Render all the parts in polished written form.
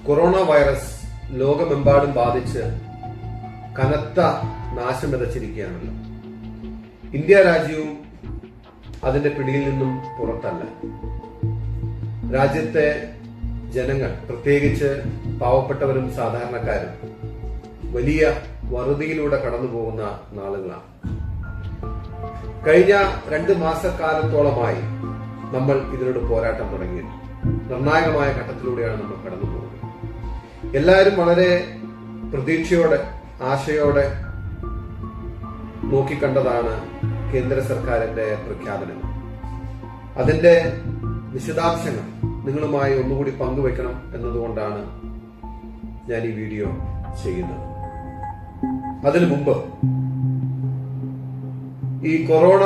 Corona virus ലോകമെമ്പാടും ബാധിച്ച് കനത്ത നാശം വിതച്ചിരിക്കുകയാണല്ലോ. ഇന്ത്യ രാജ്യവും അതിന്റെ പിടിയിൽ നിന്നും പുറത്തല്ല. രാജ്യത്തെ ജനങ്ങൾ, പ്രത്യേകിച്ച് പാവപ്പെട്ടവരും സാധാരണക്കാരും വലിയ വറുതിയിലൂടെ കടന്നു പോകുന്ന നാളുകളാണ്. കഴിഞ്ഞ 2 മാസക്കാലത്തോളമായി നമ്മൾ ഇതിനോട് പോരാട്ടം തുടങ്ങിയിട്ട് നിർണായകമായ ഘട്ടത്തിലൂടെയാണ് നമ്മൾ കടന്നു പോകുന്നത്. എല്ലാവരും വളരെ പ്രതീക്ഷയോടെ, ആശയോടെ നോക്കിക്കണ്ടതാണ് കേന്ദ്ര സർക്കാരിന്റെ പ്രഖ്യാപനം. അതിന്റെ വിശദാംശങ്ങൾ നിങ്ങളുമായി ഒന്നുകൂടി പങ്കുവെക്കണം എന്നതുകൊണ്ടാണ് ഞാൻ ഈ വീഡിയോ ചെയ്യുന്നത്. അതിനു മുമ്പ് ഈ കൊറോണ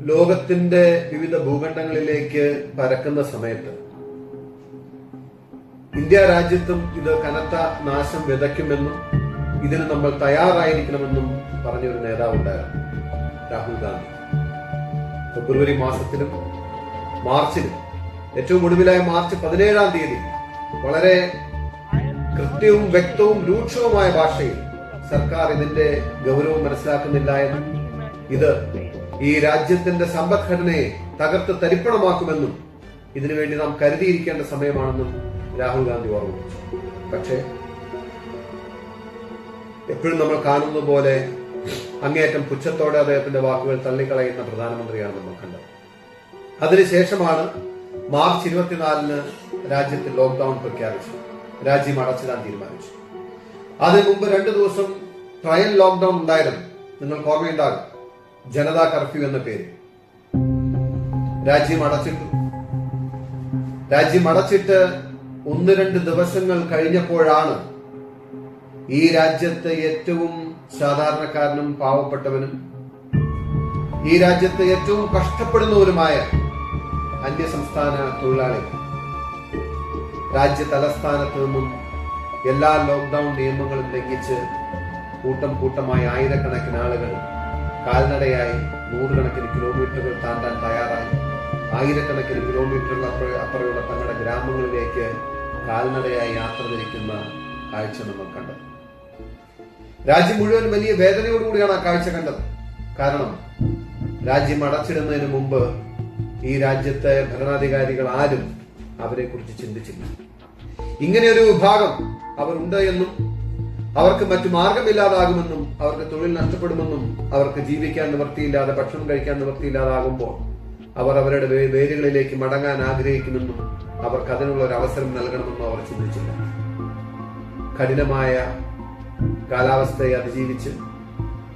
ലോകത്തിന്റെ വിവിധ ഭൂഖണ്ഡങ്ങളിലേക്ക് പരക്കുന്ന സമയത്ത് ഇന്ത്യ രാജ്യത്തും ഇത് കനത്ത നാശം വിതയ്ക്കുമെന്നും ഇതിന് നമ്മൾ തയ്യാറായിരിക്കണമെന്നും പറഞ്ഞൊരു നേതാവുണ്ടായിരുന്നു, രാഹുൽ ഗാന്ധി. ഫെബ്രുവരി മാസത്തിലും മാർച്ചിലും, ഏറ്റവും ഒടുവിലായ മാർച്ച് 17-ാം തീയതി വളരെ കൃത്യവും വ്യക്തവും രൂക്ഷവുമായ ഭാഷയിൽ സർക്കാർ ഇതിന്റെ ഗൗരവം മനസ്സിലാക്കുന്നില്ല എന്നും ഇത് ഈ രാജ്യത്തിന്റെ സമ്പദ്ഘടനയെ തകർത്ത് തരിപ്പണമാക്കുമെന്നും ഇതിനുവേണ്ടി നാം കരുതിയിരിക്കേണ്ട സമയമാണെന്നും രാഹുൽ ഗാന്ധി ഓർമ്മിപ്പിച്ചു. പക്ഷേ എപ്പോഴും നമ്മൾ കാണുന്നത് പോലെ അങ്ങേയറ്റം പുച്ഛത്തോടെ അദ്ദേഹത്തിന്റെ വാക്കുകൾ തള്ളിക്കളയുന്ന പ്രധാനമന്ത്രിയാണ് നമ്മൾ കണ്ടത്. അതിനുശേഷമാണ് മാർച്ച് 24-ന് രാജ്യത്ത് ലോക്ക്ഡൌൺ പ്രഖ്യാപിച്ചു, രാജ്യം അടച്ചിടാൻ തീരുമാനിച്ചു. അതിനു മുമ്പ് 2 ദിവസം ട്രയൽ ലോക്ക്ഡൌൺ ഉണ്ടായിരുന്നു. നിങ്ങൾക്ക് ഓർമ്മയുണ്ടാകും, ജനതാ കർഫ്യൂ എന്ന പേര്. രാജ്യം അടച്ചിട്ട് 1-2 ദിവസങ്ങൾ കഴിഞ്ഞപ്പോഴാണ് ഈ രാജ്യത്തെ ഏറ്റവും സാധാരണക്കാരനും പാവപ്പെട്ടവനും ഈ രാജ്യത്തെ ഏറ്റവും കഷ്ടപ്പെടുന്നവരുമായ അന്യസംസ്ഥാന തൊഴിലാളികൾ രാജ്യ തലസ്ഥാനത്ത് നിന്നും എല്ലാ ലോക്ക്ഡൌൺ നിയമങ്ങളും ലംഘിച്ച് കൂട്ടമായി ആയിരക്കണക്കിന് ആളുകൾ കാൽനടയായി 100 കണക്കിന് കിലോമീറ്ററുകൾ താണ്ടാൻ തയ്യാറായി ആയിരക്കണക്കിന് കിലോമീറ്ററുകൾ അപ്പുറമുള്ള തങ്ങളുടെ ഗ്രാമങ്ങളിലേക്ക് കാൽനടയായി യാത്ര തിരിക്കുന്ന കാഴ്ച നമ്മൾ കണ്ടത്. രാജ്യം മുഴുവൻ വലിയ വേദനയോടുകൂടിയാണ് ആ കാഴ്ച കണ്ടത്. കാരണം രാജ്യം അടച്ചിടുന്നതിന് മുമ്പ് ഈ രാജ്യത്തെ ഭരണാധികാരികൾ ആരും അവരെ കുറിച്ച് ചിന്തിച്ചില്ല. ഇങ്ങനെയൊരു വിഭാഗം അവരുണ്ട് എന്നും അവർക്ക് മറ്റു മാർഗമില്ലാതാകുമെന്നും അവർക്ക് തൊഴിൽ നഷ്ടപ്പെടുമെന്നും അവർക്ക് ജീവിക്കാൻ നിവൃത്തിയില്ലാതെ, ഭക്ഷണം കഴിക്കാൻ നിവൃത്തിയില്ലാതാകുമ്പോൾ അവർ അവരുടെ വേരുകളിലേക്ക് മടങ്ങാൻ ആഗ്രഹിക്കുമെന്നും അവർക്ക് അതിനുള്ള ഒരു അവസരം നൽകണമെന്നും അവർ ചിന്തിച്ചില്ല. കഠിനമായ കാലാവസ്ഥയെ അതിജീവിച്ച്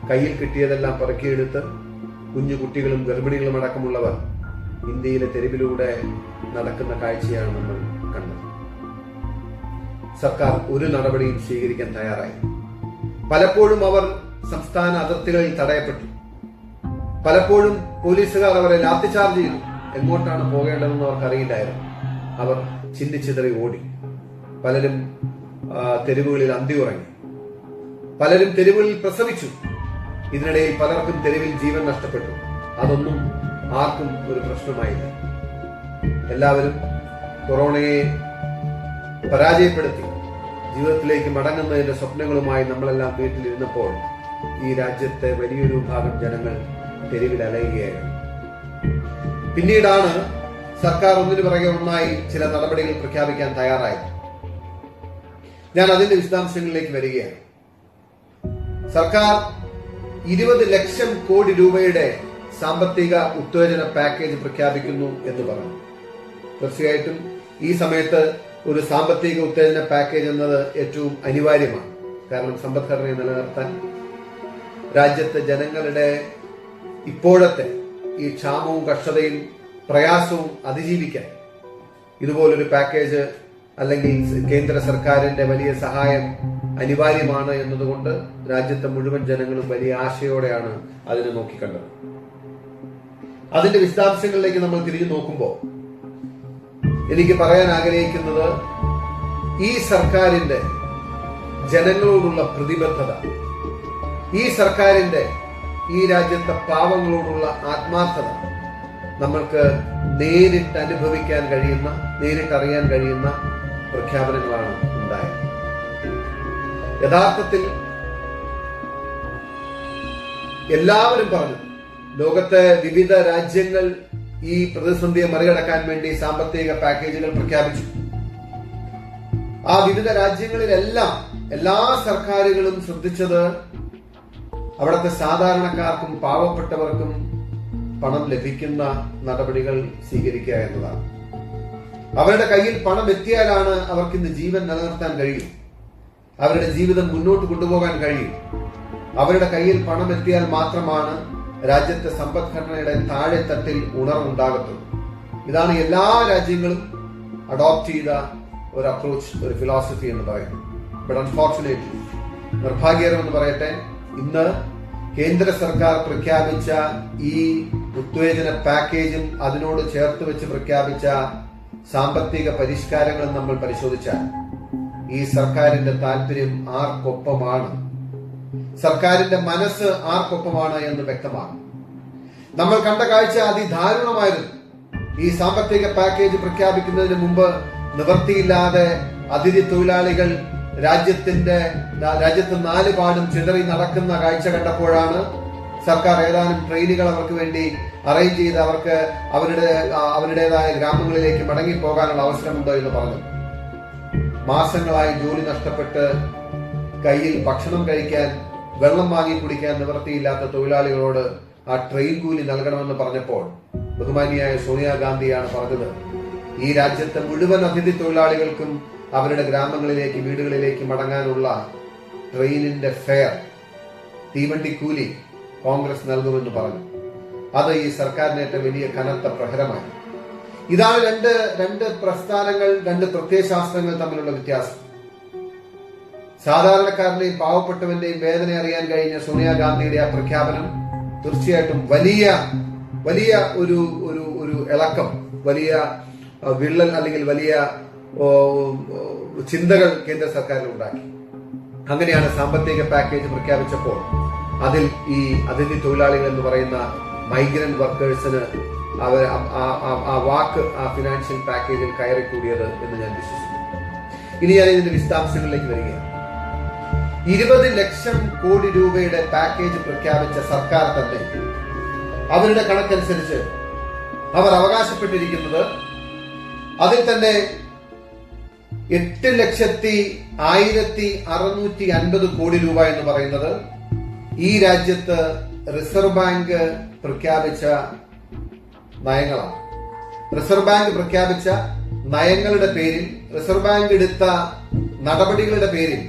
കയ്യിൽ കിട്ടിയതെല്ലാം പെറുക്കിയെടുത്ത് കുഞ്ഞു കുട്ടികളും ഗർഭിണികളും അടക്കമുള്ളവർ ഇന്ത്യയിലെ തെരുവിലൂടെ നടക്കുന്ന കാഴ്ചയാണ് നമ്മൾ കണ്ടത്. സർക്കാർ ഒരു നടപടിയും സ്വീകരിക്കാൻ തയ്യാറായി. പലപ്പോഴും അവർ സംസ്ഥാന അതിർത്തികളിൽ തടയപ്പെട്ടു. പലപ്പോഴും പോലീസുകാർ അവരെ ലാത്തിചാർജ് ചെയ്തു. എങ്ങോട്ടാണ് പോകേണ്ടതെന്ന് അവർക്കറിയില്ലായിരുന്നു. അവർ ചിന്തിച്ചിതറി ഓടി. പലരും തെരുവുകളിൽ അന്തിയുറങ്ങി. പലരും തെരുവുകളിൽ പ്രസവിച്ചു. ഇതിനിടയിൽ പലർക്കും തെരുവിൽ ജീവൻ നഷ്ടപ്പെട്ടു. അതൊന്നും ആർക്കും ഒരു പ്രശ്നമായില്ല. എല്ലാവരും കൊറോണയെ പരാജയപ്പെടുത്തി ജീവിതത്തിലേക്ക് മടങ്ങുന്നതിന്റെ സ്വപ്നങ്ങളുമായി നമ്മളെല്ലാം വീട്ടിലിരുന്നപ്പോൾ ഈ രാജ്യത്തെ വലിയൊരു വിഭാഗം ജനങ്ങൾ തെരുവിൽ അലയുകയായിരുന്നു. പിന്നീടാണ് സർക്കാർ ഒന്നിനു പിറകെ ഒന്നായി ചില നടപടികൾ പ്രഖ്യാപിക്കാൻ തയ്യാറായത്. ഞാൻ അതിന്റെ വിശദാംശങ്ങളിലേക്ക് വരികയാണ്. സർക്കാർ 20 ലക്ഷം കോടി രൂപയുടെ സാമ്പത്തിക ഉത്തേജന പാക്കേജ് പ്രഖ്യാപിക്കുന്നു എന്ന് പറഞ്ഞു. തീർച്ചയായിട്ടും ഈ സമയത്ത് ഒരു സാമ്പത്തിക ഉത്തേജന പാക്കേജ് എന്നത് ഏറ്റവും അനിവാര്യമാണ്. കാരണം സമ്പദ്ഘടനയെ നിലനിർത്താൻ, രാജ്യത്തെ ജനങ്ങളുടെ ഇപ്പോഴത്തെ ഈ ക്ഷാമവും കഷ്ടതയും പ്രയാസവും അതിജീവിക്കാൻ ഇതുപോലൊരു പാക്കേജ് അല്ലെങ്കിൽ കേന്ദ്ര സർക്കാരിന്റെ വലിയ സഹായം അനിവാര്യമാണ് എന്നതുകൊണ്ട് രാജ്യത്തെ മുഴുവൻ ജനങ്ങളും വലിയ ആശയോടെയാണ് അതിനെ നോക്കിക്കണ്ടത്. അതിന്റെ വിശദാംശങ്ങളിലേക്ക് നമ്മൾ തിരിഞ്ഞു നോക്കുമ്പോൾ എനിക്ക് പറയാൻ ആഗ്രഹിക്കുന്നത്, ഈ സർക്കാരിന്റെ ജനങ്ങളോടുള്ള പ്രതിബദ്ധത, ഈ സർക്കാരിന്റെ ഈ രാജ്യത്തെ പാവങ്ങളോടുള്ള ആത്മാർത്ഥത നമ്മൾക്ക് നേരിട്ട് അനുഭവിക്കാൻ കഴിയുന്ന, നേരിട്ടറിയാൻ കഴിയുന്ന പ്രഖ്യാപനങ്ങളാണ് ഉണ്ടായത്. യഥാർത്ഥത്തിൽ എല്ലാവരും പറഞ്ഞു, ലോകത്തെ വിവിധ രാജ്യങ്ങൾ ഈ പ്രതിസന്ധിയെ മറികടക്കാൻ വേണ്ടി സാമ്പത്തിക പാക്കേജുകൾ പ്രഖ്യാപിച്ചു. ആ വിവിധ രാജ്യങ്ങളിലെല്ലാം എല്ലാ സർക്കാരുകളും ശ്രദ്ധിച്ചത് അവിടുത്തെ സാധാരണക്കാർക്കും പാവപ്പെട്ടവർക്കും പണം ലഭിക്കുന്ന നടപടികൾ സ്വീകരിക്കുക എന്നതാണ്. അവരുടെ കയ്യിൽ പണം എത്തിയാലാണ് അവർക്ക് ഇന്ന് ജീവൻ നിലനിർത്താൻ കഴിയും, അവരുടെ ജീവിതം മുന്നോട്ട് കൊണ്ടുപോകാൻ കഴിയും. അവരുടെ കയ്യിൽ പണം എത്തിയാൽ മാത്രമാണ് രാജ്യത്തെ സമ്പദ്ഘടനയുടെ താഴെത്തട്ടിൽ ഉണർവുണ്ടാകത്തുള്ളൂ. ഇതാണ് എല്ലാ രാജ്യങ്ങളും അഡോപ്റ്റ് ചെയ്ത ഒരു അപ്രോച്ച്, ഒരു ഫിലോസഫി എന്ന് പറയുന്നത്. ബട്ട് അൺഫോർച്ചുനേറ്റ്ലി, നിർഭാഗ്യകരമെന്ന് പറയട്ടെ, ഇന്ന് കേന്ദ്ര സർക്കാർ പ്രഖ്യാപിച്ച ഈ ഉത്തേജന പാക്കേജും അതിനോട് ചേർത്ത് വെച്ച് പ്രഖ്യാപിച്ച സാമ്പത്തിക പരിഷ്കാരങ്ങളും നമ്മൾ പരിശോധിച്ചാൽ ഈ സർക്കാരിന്റെ താല്പര്യം ആർക്കൊപ്പമാണ്, സർക്കാരിന്റെ മനസ്സ് ആർക്കൊപ്പമാണ് എന്ന് വ്യക്തമാണ്. നമ്മൾ കണ്ട കാഴ്ച അതിദാരുണമായിരുന്നു. ഈ സാമ്പത്തിക പാക്കേജ് പ്രഖ്യാപിക്കുന്നതിന് മുമ്പ് നിവൃത്തിയില്ലാതെ അതിഥി തൊഴിലാളികൾ രാജ്യത്ത് നാലുപാടും ചിതറി നടക്കുന്ന കാഴ്ച കണ്ടപ്പോഴാണ് സർക്കാർ ഏതാനും ട്രെയിനുകൾ അവർക്ക് വേണ്ടി അറേഞ്ച് ചെയ്ത് അവർക്ക് അവരുടേതായ ഗ്രാമങ്ങളിലേക്ക് മടങ്ങിപ്പോകാനുള്ള അവസരമുണ്ടോ എന്ന് പറഞ്ഞു. മാസങ്ങളായി ജോലി നഷ്ടപ്പെട്ട് കയ്യിൽ ഭക്ഷണം കഴിക്കാൻ, വെള്ളം വാങ്ങി കുടിക്കാൻ നിവൃത്തിയില്ലാത്ത തൊഴിലാളികളോട് ആ ട്രെയിൻ കൂലി നൽകണമെന്ന് പറഞ്ഞപ്പോൾ ബഹുമാനിയായ സോണിയാഗാന്ധിയാണ് പറഞ്ഞത്, ഈ രാജ്യത്തെ മുഴുവൻ അതിഥി തൊഴിലാളികൾക്കും അവരുടെ ഗ്രാമങ്ങളിലേക്ക്, വീടുകളിലേക്ക് മടങ്ങാനുള്ള ട്രെയിനിന്റെ ഫെയർ, തീവണ്ടി കൂലി കോൺഗ്രസ് നൽകുമെന്ന് പറഞ്ഞു. അത് ഈ സർക്കാരിനേറ്റ വലിയ കനത്ത പ്രഹരമായി. ഇതാണ് രണ്ട് പ്രസ്ഥാനങ്ങൾ, രണ്ട് പ്രത്യയശാസ്ത്രങ്ങൾ തമ്മിലുള്ള വ്യത്യാസം. സാധാരണക്കാരന്റെയും പാവപ്പെട്ടവന്റെയും വേദന അറിയാൻ കഴിഞ്ഞ സോണിയാഗാന്ധിയുടെ ആ പ്രഖ്യാപനം തീർച്ചയായിട്ടും വലിയ ഒരു ഇളക്കം, വലിയ വിള്ളൽ അല്ലെങ്കിൽ വലിയ ചിന്തകൾ കേന്ദ്ര സർക്കാരിൽ ഉണ്ടാക്കി. അങ്ങനെയാണ് സാമ്പത്തിക പാക്കേജ് പ്രഖ്യാപിച്ചപ്പോൾ അതിൽ ഈ അതിഥി തൊഴിലാളികൾ എന്ന് പറയുന്ന മൈഗ്രന്റ് വർക്കേഴ്സിന് ആ വാക്ക് ആ ഫിനാൻഷ്യൽ പാക്കേജിൽ കയറിക്കൂടിയത് എന്ന് ഞാൻ വിശ്വസിക്കുന്നു. ഇനി ഞാൻ ഇതിന്റെ വിശദാംശങ്ങളിലേക്ക് വരികയാണ്. 20 ലക്ഷം കോടി രൂപയുടെ പാക്കേജ് പ്രഖ്യാപിച്ച സർക്കാർ തന്നെ അവരുടെ കണക്കനുസരിച്ച് അവർ അവകാശപ്പെട്ടിരിക്കുന്നത് അതിൽ തന്നെ 8,01,650 കോടി രൂപ എന്ന് പറയുന്നത് ഈ രാജ്യത്ത് റിസർവ് ബാങ്ക് പ്രഖ്യാപിച്ച നയങ്ങളാണ്. റിസർവ് ബാങ്ക് പ്രഖ്യാപിച്ച നയങ്ങളുടെ പേരിൽ, റിസർവ് ബാങ്ക് എടുത്ത നടപടികളുടെ പേരിൽ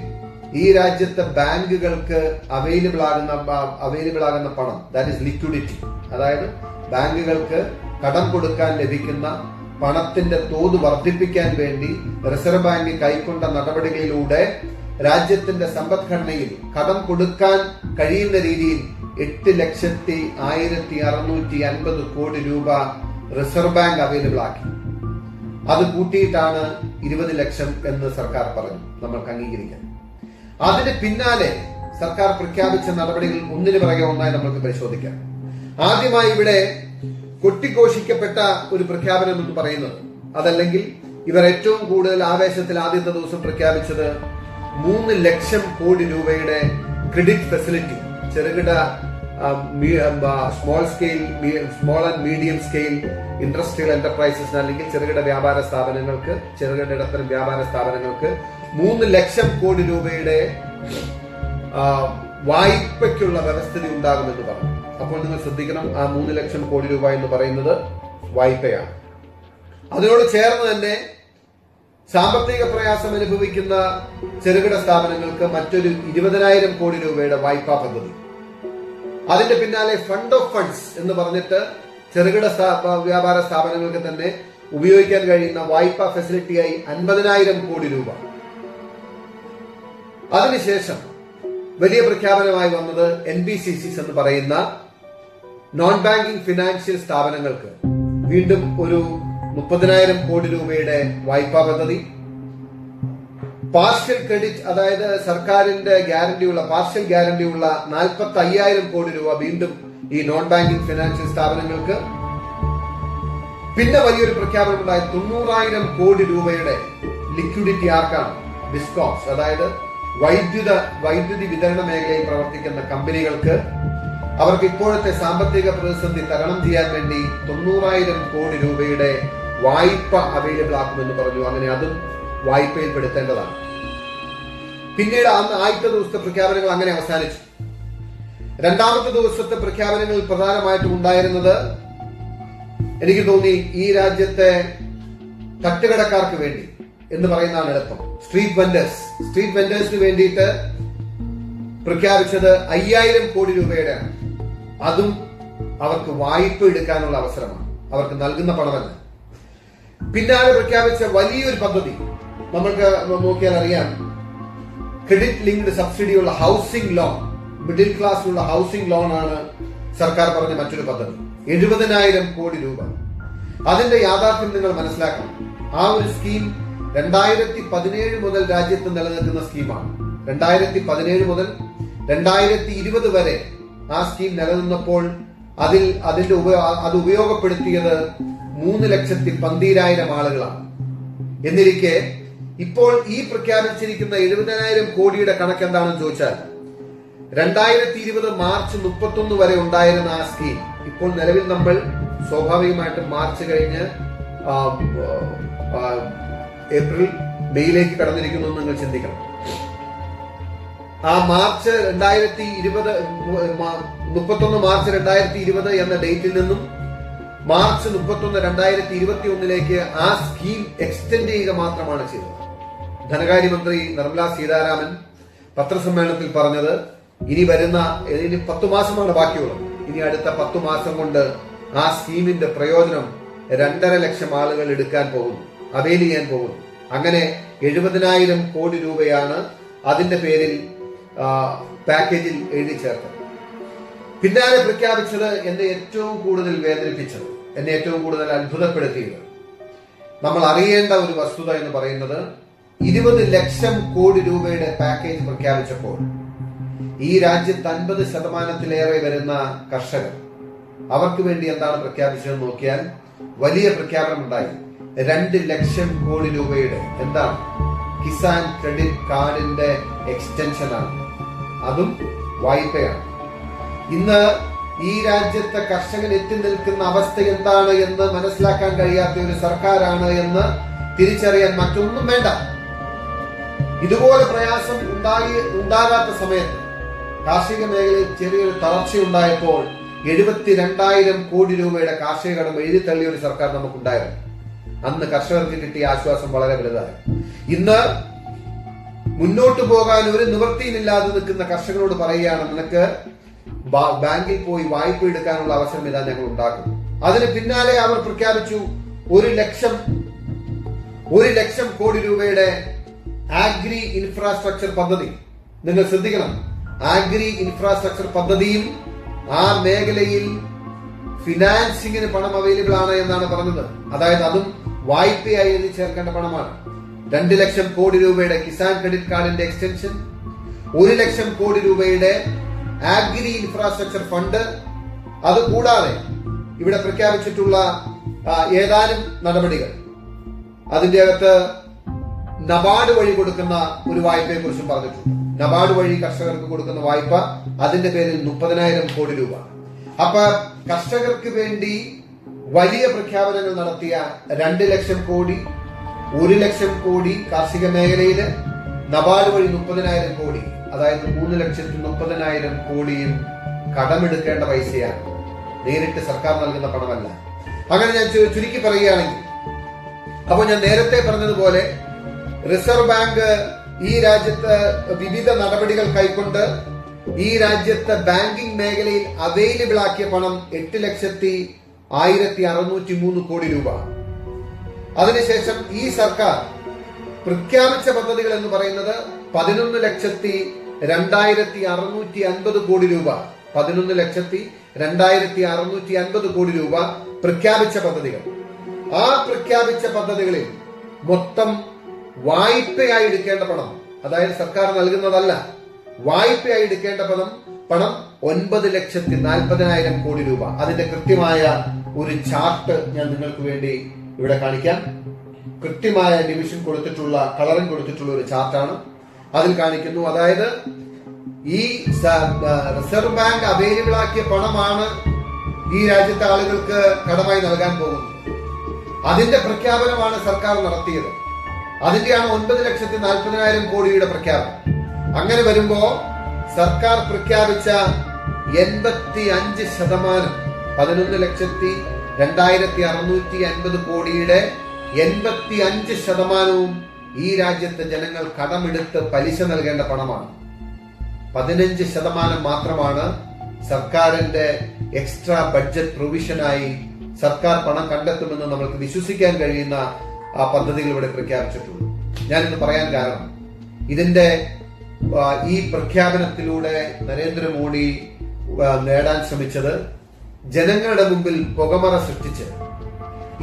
ഈ രാജ്യത്തെ ബാങ്കുകൾക്ക് അവൈലബിൾ ആകുന്ന പണം, ദാറ്റ് ഈസ് ലിക്വിഡിറ്റി, അതായത് ബാങ്കുകൾക്ക് കടം കൊടുക്കാൻ ലഭിക്കുന്ന പണത്തിന്റെ തോത് വർദ്ധിപ്പിക്കാൻ വേണ്ടി റിസർവ് ബാങ്ക് കൈക്കൊണ്ട നടപടികളിലൂടെ രാജ്യത്തിന്റെ സമ്പദ്ഘടനയിൽ കടം കൊടുക്കാൻ കഴിയുന്ന രീതിയിൽ 8,01,650 കോടി രൂപ റിസർവ് ബാങ്ക് അവൈലബിൾ ആക്കി. അത് കൂട്ടിയിട്ടാണ് 20 ലക്ഷം എന്ന് സർക്കാർ പറഞ്ഞു. നമ്മൾക്ക് അംഗീകരിക്കാം. അതിന് പിന്നാലെ സർക്കാർ പ്രഖ്യാപിച്ച നടപടികൾ ഒന്നിനു പിറകെ ഒന്നായി നമുക്ക് പരിശോധിക്കാം. ആദ്യമായി ഇവിടെ കൊട്ടിഘോഷിക്കപ്പെട്ട ഒരു പ്രഖ്യാപനം എന്ന് പറയുന്നത്, അതല്ലെങ്കിൽ ഇവർ ഏറ്റവും കൂടുതൽ ആവേശത്തിൽ ആദ്യത്തെ ദിവസം പ്രഖ്യാപിച്ചത് 3 ലക്ഷം കോടി രൂപയുടെ ക്രെഡിറ്റ് ഫെസിലിറ്റി ചെറുകിട small and medium scale industrial എന്റർപ്രൈസസിന് അല്ലെങ്കിൽ ചെറുകിട വ്യാപാര സ്ഥാപനങ്ങൾക്ക്, ചെറുകിട ഇടത്തരം വ്യാപാര സ്ഥാപനങ്ങൾക്ക് 3 ലക്ഷം കോടി രൂപയുടെ വായ്പയ്ക്കുള്ള വ്യവസ്ഥിതി ഉണ്ടാകുമെന്ന് പറഞ്ഞു. അപ്പോൾ നിങ്ങൾ ശ്രദ്ധിക്കണം, ആ 3 ലക്ഷം കോടി രൂപ എന്ന് പറയുന്നത് വായ്പയാണ്. അതിനോട് ചേർന്ന് തന്നെ സാമ്പത്തിക പ്രയാസം അനുഭവിക്കുന്ന ചെറുകിട സ്ഥാപനങ്ങൾക്ക് മറ്റൊരു 20,000 കോടി രൂപയുടെ വായ്പാ പദ്ധതി. അതിന്റെ പിന്നാലെ ഫണ്ട് ഓഫ് ഫണ്ട്സ് എന്ന് പറഞ്ഞിട്ട് ചെറുകിട വ്യാപാര സ്ഥാപനങ്ങൾക്ക് തന്നെ ഉപയോഗിക്കാൻ കഴിയുന്ന വായ്പാ ഫെസിലിറ്റിയായി 50,000 കോടി രൂപ. അതിനുശേഷം വലിയ പ്രഖ്യാപനമായി വന്നത് NBCCs എന്ന് പറയുന്ന നോൺ ബാങ്കിംഗ് ഫിനാൻഷ്യൽ സ്ഥാപനങ്ങൾക്ക് വീണ്ടും ഒരു 30,000 കോടി രൂപയുടെ വായ്പാ പദ്ധതി. പാർഷ്യൽ ക്രെഡിറ്റ്, അതായത് സർക്കാരിന്റെ പാർഷ്യൽ ഗ്യാരണ്ടിയുള്ള 45,000 കോടി രൂപ വീണ്ടും ഈ നോൺ ബാങ്കിംഗ് ഫിനാൻഷ്യൽ സ്ഥാപനങ്ങൾക്ക്. പിന്നെ വലിയൊരു പ്രഖ്യാപനമുണ്ടായി 90,000 കോടി രൂപയുടെ ലിക്വിഡിറ്റി ആർക്കാണ്? ഡിസ്കോംസ്, അതായത് വൈദ്യുതി വിതരണ മേഖലയിൽ പ്രവർത്തിക്കുന്ന കമ്പനികൾക്ക് അവർക്ക് ഇപ്പോഴത്തെ സാമ്പത്തിക പ്രതിസന്ധി തരണം ചെയ്യാൻ വേണ്ടി 90,000 കോടി രൂപയുടെ വായ്പ അവൈലബിൾ ആക്കുമെന്ന് പറഞ്ഞു. അങ്ങനെ അതും വായ്പയിൽ പെടുത്തേണ്ടതാണ്. പിന്നീട് അന്ന് ആദ്യത്തെ ദിവസത്തെ പ്രഖ്യാപനങ്ങൾ അങ്ങനെ അവസാനിച്ചു. രണ്ടാമത്തെ ദിവസത്തെ പ്രഖ്യാപനങ്ങളിൽ പ്രധാനമായിട്ടും ഉണ്ടായിരുന്നത്, എനിക്ക് തോന്നി, ഈ രാജ്യത്തെ തട്ടുകടക്കാർക്ക് വേണ്ടി എന്ന് പറയുന്നതാണ് എളുപ്പം. സ്ട്രീറ്റ് വെൻഡേഴ്സിന് വേണ്ടിയിട്ട് പ്രഖ്യാപിച്ചത് 5,000 കോടി രൂപയുടെ, അതും അവർക്ക് വായ്പ എടുക്കാനുള്ള അവസരമാണ്, അവർക്ക് നൽകുന്ന പണമല്ല. പിന്നാലെ പ്രഖ്യാപിച്ച വലിയൊരു പദ്ധതി നമ്മൾക്ക് നോക്കിയാൽ അറിയാം, ക്രെഡിറ്റ് ലിങ്ക്ഡ് സബ്സിഡിയുള്ള ഹൗസിംഗ് ലോൺ, മിഡിൽ ക്ലാസ്സിലുള്ള ഹൗസിംഗ് ലോൺ ആണ് സർക്കാർ പറഞ്ഞ മറ്റൊരു പദ്ധതി. 70,000 കോടി രൂപ. അതിന്റെ യാഥാർത്ഥ്യം നിങ്ങൾ മനസ്സിലാക്കണം. ആ ഒരു സ്കീം 2017 മുതൽ രാജ്യത്ത് നിലനിൽക്കുന്ന സ്കീമാണ്. 2017 മുതൽ 2020 വരെ ആ സ്കീം നിലനിന്നപ്പോൾ അത് ഉപയോഗപ്പെടുത്തിയത് 3,12,000 ആളുകളാണ്. എന്നിരിക്കെ ഇപ്പോൾ ഈ പ്രഖ്യാപിച്ചിരിക്കുന്ന 70,000 കോടിയുടെ കണക്ക് എന്താണെന്ന് ചോദിച്ചാൽ, 2020 മാർച്ച് 31 വരെ ഉണ്ടായിരുന്ന ആ സ്കീം ഇപ്പോൾ നിലവിൽ നമ്മൾ സ്വാഭാവികമായിട്ടും മാർച്ച് കഴിഞ്ഞ് ഏപ്രിൽ മെയ്യിലേക്ക് കടന്നിരിക്കുന്നു എന്ന് നിങ്ങൾ ചിന്തിക്കണം. ആ മാർച്ച് 31 മാർച്ച് 2020 എന്ന ഡേറ്റിൽ നിന്നും മാർച്ച് 31 2021 ആ സ്കീം എക്സ്റ്റെൻഡ് ചെയ്യുക മാത്രമാണ് ചെയ്തത്. ധനകാര്യമന്ത്രി നിർമ്മല സീതാരാമൻ പത്രസമ്മേളനത്തിൽ പറഞ്ഞത്, ഇനി 10 മാസമാണ് ബാക്കിയുള്ളത്. ഇനി അടുത്ത 10 മാസം കൊണ്ട് ആ സ്കീമിന്റെ പ്രയോജനം 2.5 ലക്ഷം ആളുകൾ എടുക്കാൻ പോകുന്നു, അവെയിൽ ചെയ്യാൻ പോകുന്നു. അങ്ങനെ 70,000 കോടി രൂപയാണ് അതിന്റെ പേരിൽ പാക്കേജിൽ എഴുതി ചേർത്തത്. പിന്നാലെ പ്രഖ്യാപിച്ചത് എന്നെ ഏറ്റവും കൂടുതൽ വേദനിപ്പിച്ചത്, എന്നെ ഏറ്റവും കൂടുതൽ അത്ഭുതപ്പെടുത്തിയത്, നമ്മൾ അറിയേണ്ട ഒരു വസ്തുത എന്ന് പറയുന്നത്, 20 ലക്ഷം കോടി രൂപയുടെ പാക്കേജ് പ്രഖ്യാപിച്ചപ്പോൾ ഈ രാജ്യത്ത് 50% വരുന്ന കർഷകർ, അവർക്ക് വേണ്ടി എന്താണ് പ്രഖ്യാപിച്ചതെന്ന് നോക്കിയാൽ വലിയ പ്രഖ്യാപനം ഉണ്ടായി. 2 ലക്ഷം കോടി രൂപയുടെ എന്താണ്? കിസാൻ ക്രെഡിറ്റ് കാർഡിന്റെ എക്സ്റ്റൻഷനാണ്, അതും വായ്പയാണ്. ഇന്ന് ഈ രാജ്യത്തെ കർഷകൻ എത്തി നിൽക്കുന്ന അവസ്ഥ എന്താണ് എന്ന് മനസ്സിലാക്കാൻ കഴിയാത്ത ഒരു സർക്കാരാണ് എന്ന് തിരിച്ചറിയാൻ മറ്റൊന്നും വേണ്ട. ഇതുപോലെ പ്രയാസം ഉണ്ടാകാത്ത സമയത്ത് കാർഷിക മേഖലയിൽ ചെറിയൊരു തളർച്ചയുണ്ടായപ്പോൾ 72,000 കോടി രൂപയുടെ കാർഷിക കടം എഴുതിത്തള്ളിയ ഒരു സർക്കാർ നമുക്കുണ്ടായിരുന്നു. അന്ന് കർഷകർക്ക് കിട്ടിയ ആശ്വാസം വളരെ വലുതായി. ഇന്ന് മുന്നോട്ട് പോകാൻ ഒരു നിവൃത്തിയുമില്ലാതെ നിൽക്കുന്ന കർഷകരോട് പറയുകയാണ്, നിനക്ക് ബാങ്കിൽ പോയി വായ്പ എടുക്കാനുള്ള അവസരം ഇതാ ഞങ്ങൾ ഉണ്ടാക്കും. അതിന് പിന്നാലെ അവർ പ്രഖ്യാപിച്ചു 1 ലക്ഷം കോടി രൂപയുടെ ആഗ്രി ഇൻഫ്രാസ്ട്രക്ചർ പദ്ധതി. നിങ്ങൾ ശ്രദ്ധിക്കണം, ആഗ്രി ഇൻഫ്രാസ്ട്രക്ചർ പദ്ധതിയും ആ മേഖലയിൽ ഫിനാൻസിങ്ങിന് പണം അവൈലബിൾ ആണ് എന്നാണ് പറഞ്ഞത്. അതായത് അതും വായ്പയായി എഴുതി ചേർക്കേണ്ട പണമാണ്. 2 ലക്ഷം കോടി രൂപയുടെ കിസാൻ ക്രെഡിറ്റ് കാർഡിന്റെ എക്സ്റ്റൻഷൻ, 1 ലക്ഷം കോടി രൂപയുടെ ആഗ്രി ഇൻഫ്രാസ്ട്രക്ചർ ഫണ്ട്. അതുകൂടാതെ ഇവിടെ പ്രഖ്യാപിച്ചിട്ടുള്ള ഏതാനും നടപടികൾ, അതിന്റെ അകത്ത് നബാർഡ് വഴി കൊടുക്കുന്ന ഒരു വായ്പയെ കുറിച്ചും പറഞ്ഞിട്ടുണ്ട്. നബാർഡ് വഴി കർഷകർക്ക് കൊടുക്കുന്ന വായ്പ, അതിന്റെ പേരിൽ 30,000 കോടി രൂപ. അപ്പൊ കർഷകർക്ക് വേണ്ടി വലിയ പ്രഖ്യാപനങ്ങൾ നടത്തിയ 2 ലക്ഷം കോടി, 1 ലക്ഷം കോടി കാർഷിക മേഖലയില്, നബാർഡ് വഴി 30,000 കോടി, അതായത് 3,30,000 കോടിയും കടമെടുക്കേണ്ട പൈസയാണ്, നേരിട്ട് സർക്കാർ നൽകുന്ന പണമല്ല. അങ്ങനെ ഞാൻ ചുരുക്കി പറയുകയാണെങ്കിൽ, അപ്പോൾ ഞാൻ നേരത്തെ പറഞ്ഞതുപോലെ റിസർവ് ബാങ്ക് ഈ രാജ്യത്ത് വിവിധ നടപടികൾ കൈക്കൊണ്ട് ഈ രാജ്യത്തെ ബാങ്കിംഗ് മേഖലയിൽ അവൈലബിൾ ആക്കിയ പണം 8,01,603 കോടി രൂപ. അതിനുശേഷം ഈ സർക്കാർ പ്രഖ്യാപിച്ച പദ്ധതികൾ എന്ന് പറയുന്നത് 11,02,650 കോടി രൂപ. 11,02,650 കോടി രൂപ പ്രഖ്യാപിച്ച പദ്ധതികൾ. ആ പ്രഖ്യാപിച്ച പദ്ധതികളിൽ മൊത്തം വായ്പയായി എടുക്കേണ്ട പണം, അതായത് സർക്കാർ നൽകുന്നതല്ല, വായ്പയായി എടുക്കേണ്ട പണം 9,40,000 കോടി രൂപ. അതിന്റെ കൃത്യമായ ഒരു ചാർട്ട് ഞാൻ നിങ്ങൾക്ക് വേണ്ടി ഇവിടെ കാണിക്കാം. കൃത്യമായ ഡിവിഷൻ കൊടുത്തിട്ടുള്ള, കളറിംഗ് കൊടുത്തിട്ടുള്ള ഒരു ചാർട്ടാണ്. അതിൽ കാണിക്കുന്നു, അതായത് ഈ റിസർവ് ബാങ്ക് അവൈലബിൾ ആക്കിയ പണമാണ് ഈ രാജ്യത്തെ ആളുകൾക്ക് കടമായി നൽകാൻ പോകുന്നത്. അതിന്റെ പ്രഖ്യാപനമാണ് സർക്കാർ നടത്തിയത്. അതിന്റെയാണ് 9,40,000 കോടിയുടെ പ്രഖ്യാപനം. അങ്ങനെ വരുമ്പോ സർക്കാർ പ്രഖ്യാപിച്ച 85%, 11,02,650 കോടിയുടെ 85% ഈ രാജ്യത്തെ ജനങ്ങൾ കടമെടുത്ത് പലിശ നൽകേണ്ട പണമാണ്. 15% മാത്രമാണ് സർക്കാരിന്റെ എക്സ്ട്രാ ബഡ്ജറ്റ് പ്രൊവിഷനായി സർക്കാർ പണം കണ്ടെത്തുമെന്ന് നമുക്ക് വിശ്വസിക്കാൻ കഴിയുന്ന പദ്ധതികൾ ഇവിടെ പ്രഖ്യാപിച്ചിട്ടുള്ളൂ. ഞാനിത് പറയാൻ കാരണം, ഇതിന്റെ ഈ പ്രഖ്യാപനത്തിലൂടെ നരേന്ദ്രമോദി നേടാൻ ശ്രമിച്ചത് ജനങ്ങളുടെ മുമ്പിൽ പുകമറ സൃഷ്ടിച്ച്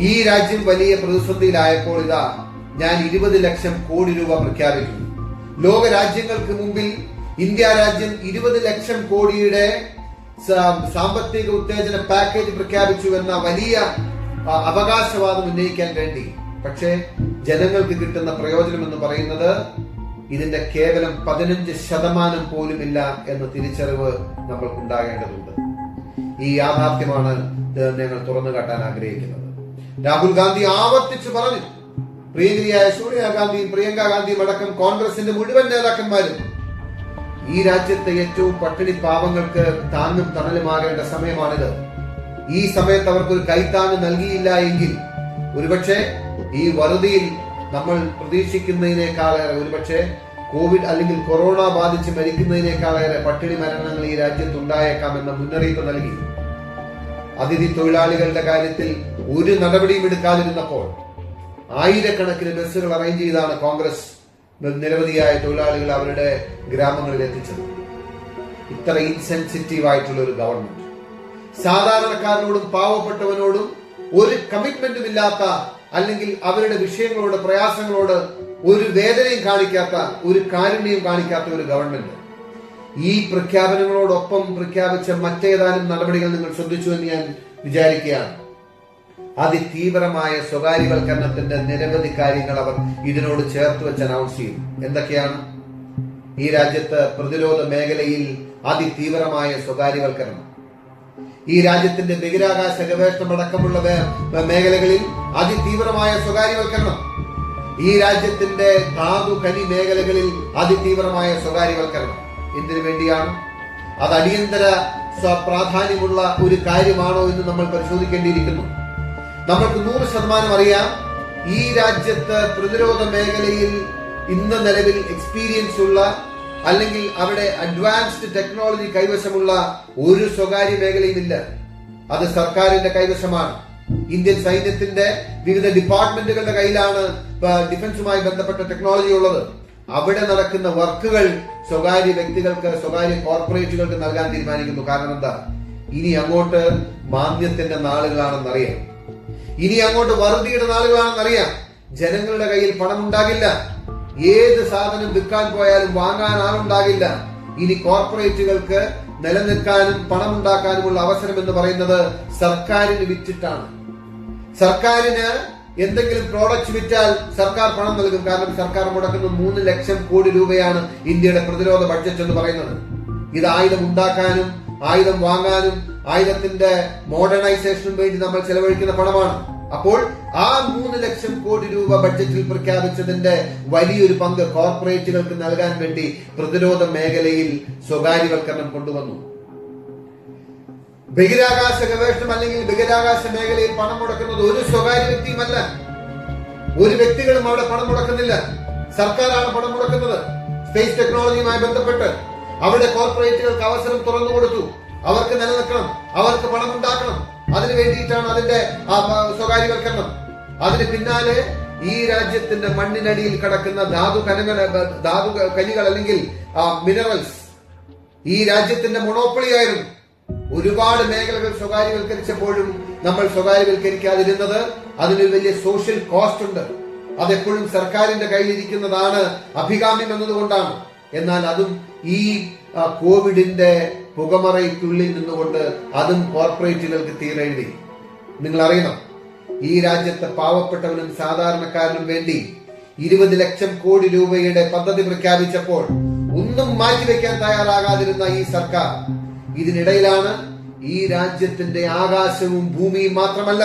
ഈ രാജ്യം വലിയ പ്രതിസന്ധിയിലായപ്പോൾ ഇതാ ഞാൻ 20 ലക്ഷം കോടി രൂപ പ്രഖ്യാപിക്കുന്നു. ലോക രാജ്യങ്ങൾക്ക് മുമ്പിൽ ഇന്ത്യ രാജ്യം 20 ലക്ഷം കോടിയുടെ സാമ്പത്തിക ഉത്തേജന പാക്കേജ് പ്രഖ്യാപിച്ചു എന്ന വലിയ അവകാശവാദം ഉന്നയിക്കാൻ വേണ്ടി. പക്ഷേ ജനങ്ങൾക്ക് കിട്ടുന്ന പ്രയോജനം എന്ന് പറയുന്നത് ഇതിന്റെ കേവലം 15% പോലും ഇല്ല എന്ന തിരിച്ചറിവ് നമ്മൾക്കുണ്ടാകേണ്ടതുണ്ട്. ഈ യാഥാർത്ഥ്യമാണ് ഞങ്ങൾ തുറന്നു കാട്ടാൻ ആഗ്രഹിക്കുന്നത്. രാഹുൽ ഗാന്ധി ആവർത്തിച്ചു പറഞ്ഞു, പ്രിയങ്കരിയായ സോണിയാഗാന്ധിയും പ്രിയങ്ക ഗാന്ധിയും അടക്കം കോൺഗ്രസിന്റെ മുഴുവൻ നേതാക്കന്മാരും ഈ രാജ്യത്തെ ഏറ്റവും പട്ടിണി പാവങ്ങൾക്ക് താങ്ങും തണലുമാകേണ്ട സമയമാണിത്. ഈ സമയത്ത് അവർക്കൊരു കൈത്താങ്ങ് നൽകിയില്ല എങ്കിൽ ഒരുപക്ഷെ ഈ വറുതിയിൽ നമ്മൾ പ്രതീക്ഷിക്കുന്നതിനേക്കാളേറെ, ഒരുപക്ഷെ കോവിഡ് അല്ലെങ്കിൽ കൊറോണ ബാധിച്ച് മരിക്കുന്നതിനേക്കാളേറെ പട്ടിണി മരണങ്ങൾ ഈ രാജ്യത്ത് ഉണ്ടായേക്കാമെന്ന മുന്നറിയിപ്പ് നൽകി. അതിഥി തൊഴിലാളികളുടെ കാര്യത്തിൽ ഒരു നടപടിയും എടുക്കാതിരുന്നപ്പോൾ ആയിരക്കണക്കിന് ബസ്സുകൾ അറേഞ്ച് ചെയ്താണ് കോൺഗ്രസ് നിരവധിയായ തൊഴിലാളികൾ അവരുടെ ഗ്രാമങ്ങളിൽ എത്തിച്ചത്. ഇത്ര ഇൻസെൻസിറ്റീവ് ആയിട്ടുള്ള ഒരു ഗവൺമെന്റ്, സാധാരണക്കാരനോടും പാവപ്പെട്ടവനോടും ഒരു കമ്മിറ്റ്മെന്റും ഇല്ലാത്ത, അല്ലെങ്കിൽ അവരുടെ വിഷയങ്ങളോട് പ്രയാസങ്ങളോട് ഒരു വേദനയും കാണിക്കാത്ത, ഒരു കാരുണ്യവും കാണിക്കാത്ത ഒരു ഗവൺമെന്റ്. ഈ പ്രഖ്യാപനങ്ങളോടൊപ്പം പ്രഖ്യാപിച്ച മറ്റേതാനും നടപടികൾ നിങ്ങൾ ശ്രദ്ധിച്ചു എന്ന് ഞാൻ വിചാരിക്കുകയാണ്. അതിതീവ്രമായ സ്വകാര്യവൽക്കരണത്തിന്റെ നിരവധി കാര്യങ്ങൾ അവർ ഇതിനോട് ചേർത്ത് വെച്ച് അനൗൺസ് ചെയ്യും. എന്തൊക്കെയാണ്? ഈ രാജ്യത്ത് പ്രതിരോധ മേഖലയിൽ അതിതീവ്രമായ സ്വകാര്യവൽക്കരണം, ഈ രാജ്യത്തിന്റെ ബഹിരാകാശ ഗവേഷണം അടക്കമുള്ള മേഖലകളിൽ അതിതീവ്രമായ സ്വകാര്യവൽക്കരണം, ഈ രാജ്യത്തിന്റെ ധാതു ഖനി മേഖലകളിൽ അതിതീവ്രമായ സ്വകാര്യവൽക്കരണം. എന്തിനു വേണ്ടിയാണ്? അത് അടിയന്തര പ്രാധാന്യമുള്ള ഒരു കാര്യമാണോ എന്ന് നമ്മൾ പരിശോധിക്കേണ്ടിയിരിക്കുന്നു. നമ്മൾക്ക് 100% അറിയാം, ഈ രാജ്യത്ത് പ്രതിരോധ മേഖലയിൽ ഇന്ന് നിലവിൽ എക്സ്പീരിയൻസ് ഉള്ള, അല്ലെങ്കിൽ അവിടെ അഡ്വാൻസ്ഡ് ടെക്നോളജി കൈവശമുള്ള ഒരു സ്വകാര്യ മേഖലയുമില്ല. അത് സർക്കാരിന്റെ കൈവശമാണ്. ഇന്ത്യൻ സൈന്യത്തിന്റെ വിവിധ ഡിപ്പാർട്ട്മെന്റുകളുടെ കയ്യിലാണ് ഡിഫൻസുമായി ബന്ധപ്പെട്ട ടെക്നോളജി ഉള്ളത്. അവിടെ നടക്കുന്ന വർക്കുകൾ സ്വകാര്യ വ്യക്തികൾക്ക്, സ്വകാര്യ കോർപ്പറേറ്റുകൾക്ക് നൽകാൻ തീരുമാനിക്കുന്നു. കാരണം എന്താ? ഇനി അങ്ങോട്ട് മാന്ദ്യത്തിന്റെ നാളുകളാണെന്നറിയാം, ഇനി അങ്ങോട്ട് വറുതിയുടെ നാളുകളാണെന്നറിയാം. ജനങ്ങളുടെ കയ്യിൽ പണം ഉണ്ടാകില്ല, ഏത് സാധനം വിൽക്കാൻ പോയാലും വാങ്ങാൻ ആളുണ്ടാകില്ല. ഇനി കോർപ്പറേറ്റുകൾക്ക് നിലനിൽക്കാനും പണം ഉണ്ടാക്കാനുമുള്ള അവസരം എന്ന് പറയുന്നത് സർക്കാരിന് വിറ്റിട്ടാണ്. സർക്കാരിന് എന്തെങ്കിലും പ്രോഡക്റ്റ് വിറ്റാൽ സർക്കാർ പണം നൽകും. കാരണം സർക്കാർ മുടക്കുന്ന 3 ലക്ഷം കോടി രൂപയാണ് ഇന്ത്യയുടെ പ്രതിരോധ ബഡ്ജറ്റ് എന്ന് പറയുന്നത്. ഇത് ആയുധം ഉണ്ടാക്കാനും ആയുധം വാങ്ങാനും ആയുധത്തിന്റെ മോഡേണൈസേഷനും വേണ്ടി നമ്മൾ ചെലവഴിക്കുന്ന പണമാണ്. അപ്പോൾ ആ 3 ലക്ഷം കോടി രൂപ ബഡ്ജറ്റിൽ പ്രഖ്യാപിച്ചതിന്റെ വലിയൊരു പങ്ക് കോർപ്പറേറ്റുകൾക്ക് നൽകാൻ വേണ്ടി പ്രതിരോധ മേഖലയിൽ സ്വകാര്യവൽക്കരണം കൊണ്ടുവന്നു. ബഹിരാകാശ ഗവേഷണം അല്ലെങ്കിൽ ബഹിരാകാശ മേഖലയിൽ പണം മുടക്കുന്നത് ഒരു സ്വകാര്യ വ്യക്തിയുമല്ല, ഒരു വ്യക്തികളും അവിടെ പണം മുടക്കുന്നില്ല. സർക്കാരാണ് പണം മുടക്കുന്നത്. സ്പേസ് ടെക്നോളജിയുമായി ബന്ധപ്പെട്ട് അവിടെ കോർപ്പറേറ്റുകൾക്ക് അവസരം തുറന്നു കൊടുത്തു. അവർക്ക് നിലനിൽക്കണം, അവർക്ക് പണം ഉണ്ടാക്കണം. അതിനു വേണ്ടിയിട്ടാണ് അതിന്റെ സ്വകാര്യവൽക്കരണം. അതിന് പിന്നാലെ ഈ രാജ്യത്തിന്റെ മണ്ണിനടിയിൽ കിടക്കുന്ന ധാതു ഖനികൾ അല്ലെങ്കിൽ മിനറൽസ് ഈ രാജ്യത്തിന്റെ മൊണോപ്പൊളിയായിരുന്നു. ഒരുപാട് മേഖലകൾ സ്വകാര്യവൽക്കരിച്ചപ്പോഴും നമ്മൾ സ്വകാര്യവൽക്കരിക്കാതിരുന്നത് അതിനൊരു വലിയ സോഷ്യൽ കോസ്റ്റ് ഉണ്ട്. അതെപ്പോഴും സർക്കാരിന്റെ കയ്യിലിരിക്കുന്നതാണ് അഭികാമ്യം എന്നതുകൊണ്ടാണ്. എന്നാൽ അതും ഈ കോവിഡിന്റെ പുകമറയ്ക്കുള്ളിൽ നിന്നുകൊണ്ട് അതും കോർപ്പറേറ്റുകൾക്ക് തീരെഴുതി. നിങ്ങൾ അറിയണം, ഈ രാജ്യത്തെ പാവപ്പെട്ടവനും സാധാരണക്കാരനും വേണ്ടി 20 ലക്ഷം കോടി രൂപയുടെ പദ്ധതി പ്രഖ്യാപിച്ചപ്പോൾ ഒന്നും മാറ്റിവെക്കാൻ തയ്യാറാകാതിരുന്ന ഈ സർക്കാർ ഇതിനിടയിലാണ് ഈ രാജ്യത്തിന്റെ ആകാശവും ഭൂമിയും മാത്രമല്ല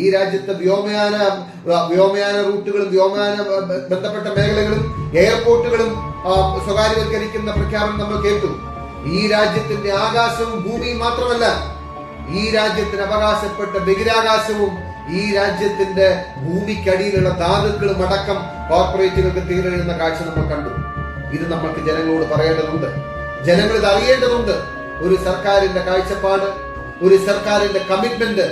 ഈ രാജ്യത്തെ വ്യോമയാന റൂട്ടുകളും വ്യോമയാന ബന്ധപ്പെട്ട മേഖലകളും എയർപോർട്ടുകളും സ്വകാര്യവൽക്കരിക്കുന്ന പ്രഖ്യാപനം നമ്മൾ കേട്ടു. ഈ രാജ്യത്തിന്റെ ആകാശവും ഭൂമിയും മാത്രമല്ല ഈ രാജ്യത്തിന് അവകാശപ്പെട്ട ബഹിരാകാശവും ഈ രാജ്യത്തിന്റെ ഭൂമിക്കടിയിലുള്ള ധാതുക്കളും അടക്കം കോർപ്പറേറ്റുകൾക്ക് തീരെഴുന്ന കാഴ്ച നമ്മൾ കണ്ടു. ഇത് നമ്മൾക്ക് ജനങ്ങളോട് പറയേണ്ടതുണ്ട്, ജനങ്ങൾ ഇത് അറിയേണ്ടതുണ്ട്. ഒരു സർക്കാരിന്റെ കാഴ്ചപ്പാട്, ഒരു സർക്കാരിന്റെ കമ്മിറ്റ്മെന്റ്,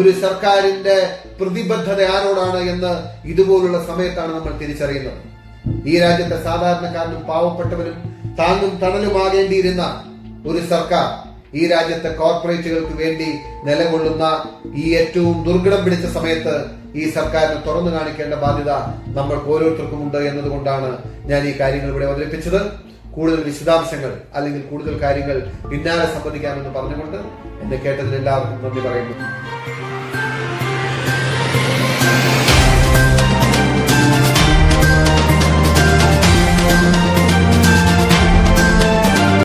ഒരു സർക്കാരിന്റെ പ്രതിബദ്ധത ആരോടാണ് എന്ന് ഇതുപോലുള്ള സമയത്താണ് നമ്മൾ തിരിച്ചറിയുന്നത്. ഈ രാജ്യത്തെ സാധാരണക്കാരനും പാവപ്പെട്ടവനും താങ്ങും തണലുമാകേണ്ടിയിരുന്ന ഒരു സർക്കാർ ഈ രാജ്യത്തെ കോർപ്പറേറ്റുകൾക്ക് വേണ്ടി നിലകൊള്ളുന്ന ഈ ഏറ്റവും ദുർഘടം പിടിച്ച സമയത്ത് ഈ സർക്കാരിന് തുറന്നു കാണിക്കേണ്ട ബാധ്യത നമ്മൾക്ക് ഓരോരുത്തർക്കും ഉണ്ട് എന്നതുകൊണ്ടാണ് ഞാൻ ഈ കാര്യങ്ങൾ ഇവിടെ അവതരിപ്പിച്ചത്. കൂടുതൽ വിശദാംശങ്ങൾ അല്ലെങ്കിൽ കൂടുതൽ കാര്യങ്ങൾ പിന്നാലെ സംബന്ധിക്കാമെന്ന് പറഞ്ഞുകൊണ്ട് എന്നെ കേട്ടതിന് എല്ലാവർക്കും നന്ദി പറയുന്നു.